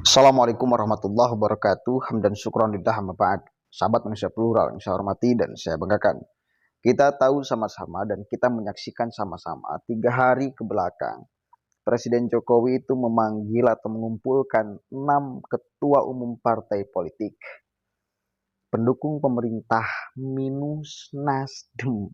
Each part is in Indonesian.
Assalamualaikum warahmatullahi wabarakatuh. Hamdan syukran lillah amma ba'd. Sahabat manusia plural yang saya hormati dan saya banggakan. Kita tahu sama-sama dan kita menyaksikan sama-sama 3 hari ke belakang Presiden Jokowi itu memanggil atau mengumpulkan 6 ketua umum partai politik pendukung pemerintah minus Nasdem.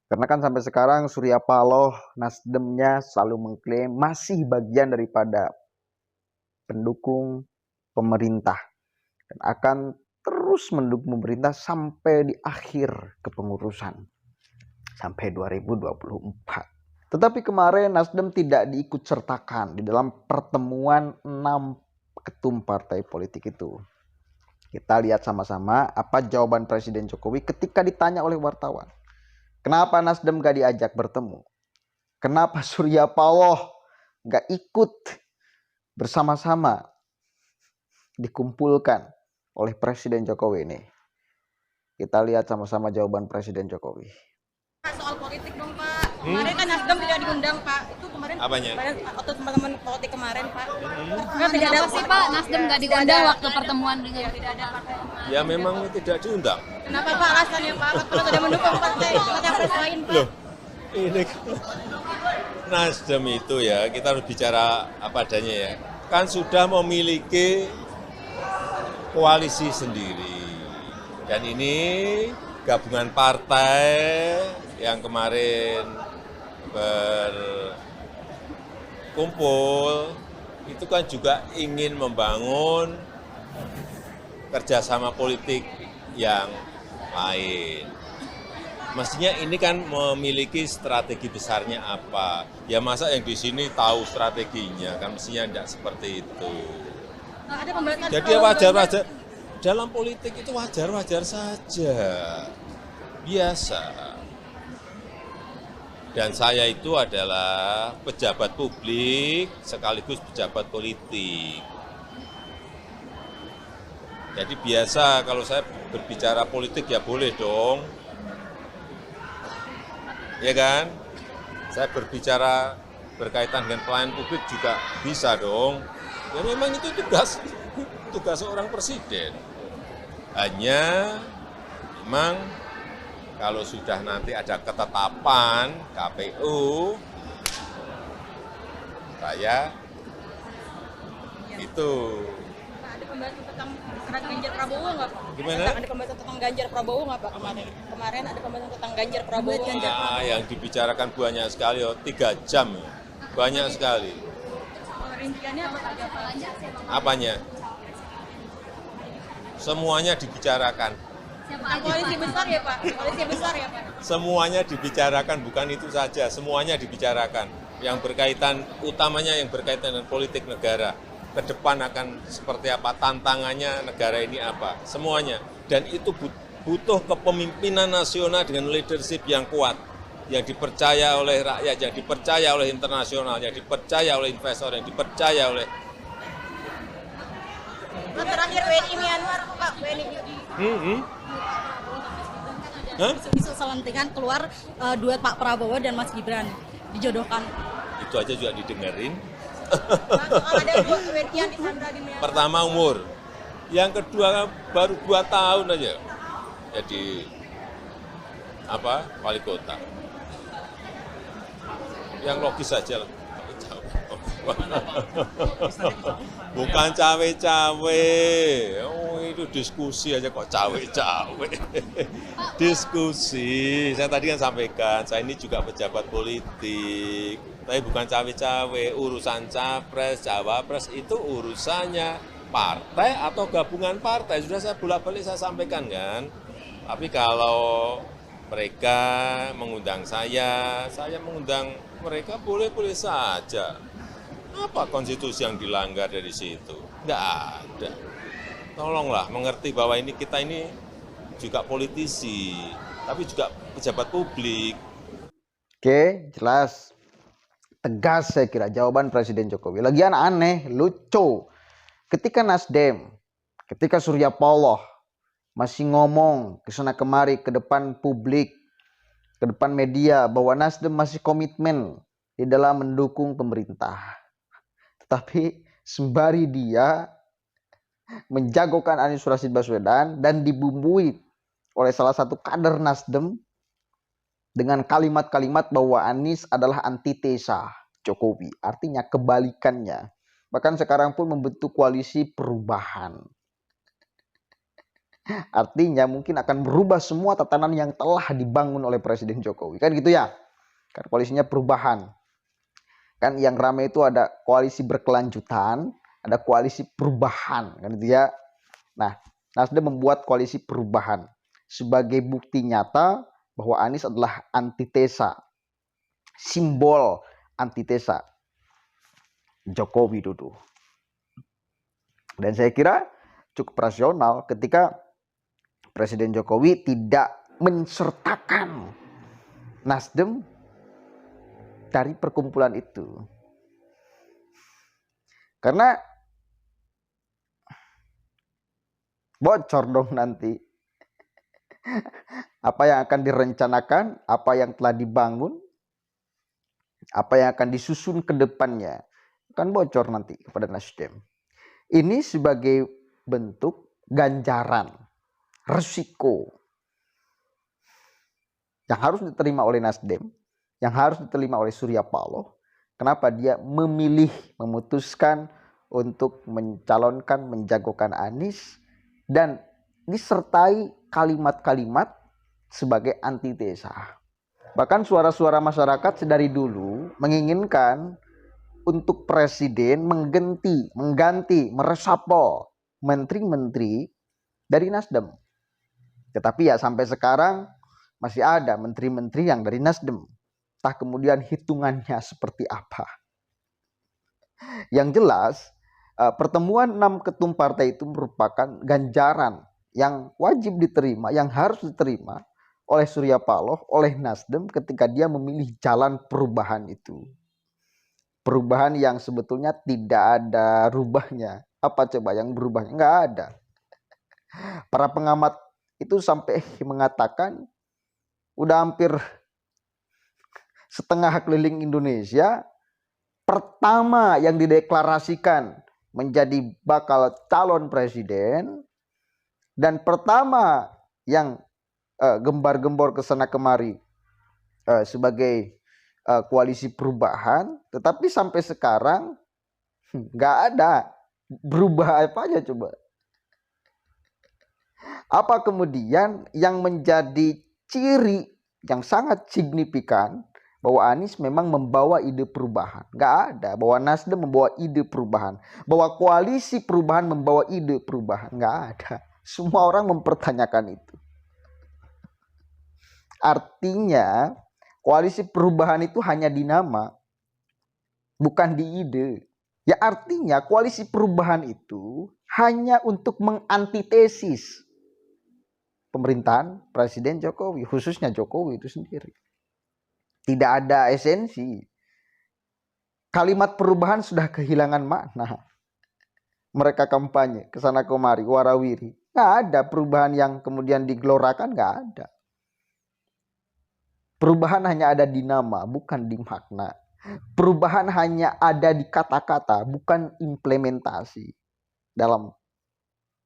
Karena kan sampai sekarang Surya Paloh Nasdemnya selalu mengklaim masih bagian daripada pendukung pemerintah dan akan terus mendukung pemerintah sampai di akhir kepengurusan sampai 2024. Tetapi kemarin Nasdem tidak diikut sertakan di dalam pertemuan 6 ketum partai politik itu. Kita lihat sama-sama apa jawaban Presiden Jokowi ketika ditanya oleh wartawan. Kenapa Nasdem gak diajak bertemu? Kenapa Surya Paloh gak ikut bersama-sama dikumpulkan oleh Presiden Jokowi ini? Kita lihat sama-sama jawaban Presiden Jokowi. Soal politik dong Pak. Kemarin kan Nasdem tidak diundang Pak. Itu kemarin apanya? Waktu teman-teman politik kemarin Pak. Kan tidak ada sih Pak, Nasdem nggak diundang waktu pertemuan dengan tidak ada partai. Ya memang tidak diundang. Kenapa Pak alasannya Pak? Kalau tidak mendukung partai capres lain Pak. Loh, ini Nasdem itu ya kita harus bicara apa adanya ya. Kan sudah memiliki koalisi sendiri. Dan ini gabungan partai yang kemarin berkumpul itu kan juga ingin membangun kerjasama politik yang lain. Mestinya ini kan memiliki strategi besarnya apa? Ya masa yang di sini tahu strateginya, kan mestinya tidak seperti itu. Ada pembahasan Jadi wajar-wajar, dalam politik itu wajar-wajar saja, biasa. Dan saya itu adalah pejabat publik sekaligus pejabat politik. Jadi biasa kalau saya berbicara politik ya boleh dong. Ya kan? Saya berbicara berkaitan dengan pelayanan publik juga bisa dong. Ya memang itu tugas seorang presiden. Hanya memang kalau sudah nanti ada ketetapan KPU, saya itu. Ada pembahasan tentang Ganjar Prabowo nggak Pak? Gimana? Ada pembahasan tentang Ganjar Prabowo nggak Pak kemarin? Kemarin ada pembahasan tentang Ganjar Prabowo. Nah, yang dibicarakan banyak sekali, 3 jam, banyak sekali. Rinciannya apa saja Pak? Apanya? Semuanya dibicarakan. Koalisi besar ya Pak? Koalisi besar ya Pak? Semuanya dibicarakan, bukan itu saja. Semuanya dibicarakan. Yang berkaitan, utamanya yang berkaitan dengan politik negara. Ke depan akan seperti apa, tantangannya negara ini apa. Semuanya. Dan itu butuh kepemimpinan nasional dengan leadership yang kuat. Yang dipercaya oleh rakyat, yang dipercaya oleh internasional, yang dipercaya oleh investor, yang dipercaya oleh... Nah, terakhir WNI Myanmar Pak, WNI isu selentingan keluar duet Pak Prabowo dan Mas Gibran dijodohkan. Itu aja juga didengerin. Soal ada 2 WNI yang disandra di Myanmar. Pertama umur, yang kedua baru 2 tahun aja jadi wali kota. Yang logis saja lah. Bukan cawe-cawe. Oh, itu diskusi aja kok cawe-cawe. Diskusi. Saya tadi kan sampaikan, saya ini juga pejabat politik. Tapi bukan cawe-cawe. Urusan capres, cawapres itu urusannya partai atau gabungan partai. Sudah saya bolak-balik saya sampaikan kan. Tapi kalau mereka mengundang saya mengundang mereka boleh-boleh saja. Apa konstitusi yang dilanggar dari situ? Nggak ada. Tolonglah mengerti bahwa kita ini juga politisi, tapi juga pejabat publik. Oke, jelas. Tegas saya kira jawaban Presiden Jokowi. Lagian aneh, lucu. Ketika Nasdem, ketika Surya Paloh masih ngomong ke sana kemari ke depan publik, ke depan media bahwa Nasdem masih komitmen di dalam mendukung pemerintah. Tetapi sembari dia menjagokan Anies Rashid Baswedan dan dibumbui oleh salah satu kader Nasdem dengan kalimat-kalimat bahwa Anies adalah antitesa Jokowi. Artinya kebalikannya. Bahkan sekarang pun membentuk koalisi perubahan. Artinya mungkin akan berubah semua tatanan yang telah dibangun oleh Presiden Jokowi. Kan gitu ya? Kan koalisinya perubahan. Kan yang ramai itu ada koalisi berkelanjutan, ada koalisi perubahan. Kan gitu ya? Nah, Nasdem membuat koalisi perubahan sebagai bukti nyata bahwa Anies adalah antitesa, simbol antitesa Joko Widodo. Dan saya kira cukup rasional ketika Presiden Jokowi tidak mensertakan Nasdem dari perkumpulan itu. Karena bocor dong nanti apa yang akan direncanakan, apa yang telah dibangun, apa yang akan disusun ke depannya, akan bocor nanti kepada Nasdem. Ini sebagai bentuk ganjaran, resiko yang harus diterima oleh Nasdem, yang harus diterima oleh Surya Paloh. Kenapa dia memilih, memutuskan untuk mencalonkan, menjagokan Anies dan disertai kalimat-kalimat sebagai antitesa. Bahkan suara-suara masyarakat sedari dulu menginginkan untuk presiden mengganti, meresapel menteri-menteri dari Nasdem. Tetapi ya sampai sekarang masih ada menteri-menteri yang dari Nasdem. Entah kemudian hitungannya seperti apa. Yang jelas pertemuan 6 ketum partai itu merupakan ganjaran yang wajib diterima, yang harus diterima oleh Surya Paloh, oleh Nasdem ketika dia memilih jalan perubahan itu. Perubahan yang sebetulnya tidak ada rubahnya. Apa coba yang berubahnya? Nggak ada. Para pengamat itu sampai mengatakan udah hampir setengah keliling Indonesia, pertama yang dideklarasikan menjadi bakal calon presiden dan pertama yang gembar-gembor ke sana kemari sebagai koalisi perubahan, tetapi sampai sekarang nggak ada berubah apa aja coba. Apa kemudian yang menjadi ciri yang sangat signifikan bahwa Anies memang membawa ide perubahan? Nggak ada. Bahwa Nasdem membawa ide perubahan, bahwa koalisi perubahan membawa ide perubahan? Nggak ada. Semua orang mempertanyakan itu. Artinya koalisi perubahan itu hanya di nama, bukan di ide. Ya artinya koalisi perubahan itu hanya untuk mengantitesis pemerintahan Presiden Jokowi, khususnya Jokowi itu sendiri. Tidak ada esensi. Kalimat perubahan sudah kehilangan makna. Mereka kampanye kesana kemari, warawiri. Nggak ada perubahan yang kemudian digelorakan, nggak ada. Perubahan hanya ada di nama, bukan di makna. Perubahan hanya ada di kata-kata, bukan implementasi dalam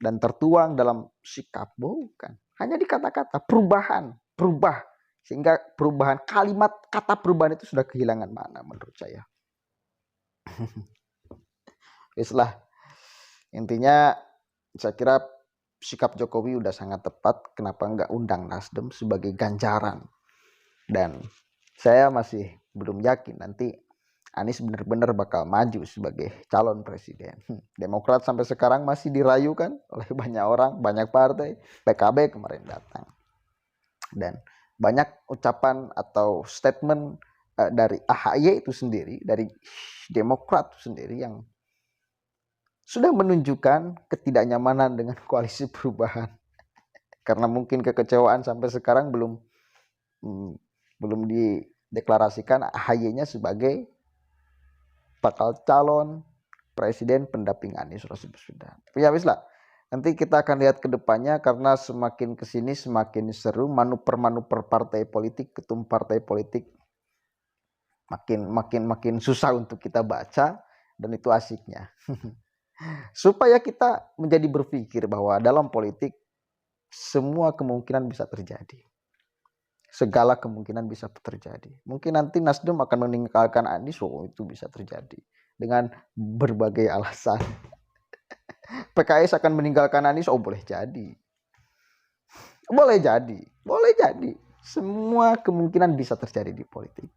dan tertuang dalam sikap, bukan. Hanya di kata-kata, perubahan, berubah. Sehingga perubahan, kalimat kata perubahan itu sudah kehilangan makna menurut saya. Islah. Intinya saya kira sikap Jokowi udah sangat tepat. Kenapa nggak undang Nasdem sebagai ganjaran. Dan saya masih belum yakin nanti Anies benar-benar bakal maju sebagai calon presiden. Demokrat sampai sekarang masih dirayukan oleh banyak orang, banyak partai. PKB kemarin datang. Dan banyak ucapan atau statement dari AHY itu sendiri, dari Demokrat itu sendiri yang sudah menunjukkan ketidaknyamanan dengan koalisi perubahan. Karena mungkin kekecewaan sampai sekarang belum dideklarasikan AHY-nya sebagai bakal calon presiden pendamping Anies Rashid Baswedan. Tapi ya wis lah. Nanti kita akan lihat ke depannya karena semakin kesini semakin seru manuver-manuver partai politik, ketum partai politik makin susah untuk kita baca Dan itu asiknya. Supaya kita menjadi berpikir bahwa dalam politik semua kemungkinan bisa terjadi. Segala kemungkinan bisa terjadi. Mungkin nanti Nasdem akan meninggalkan Anies, itu bisa terjadi dengan berbagai alasan. PKS akan meninggalkan Anies, boleh jadi. Boleh jadi. Semua kemungkinan bisa terjadi di politik.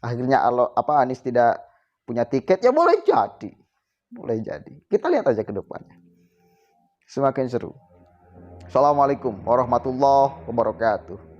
Akhirnya Anies tidak punya tiket, ya boleh jadi. Kita lihat aja ke depannya. Semakin seru. Assalamualaikum warahmatullahi wabarakatuh.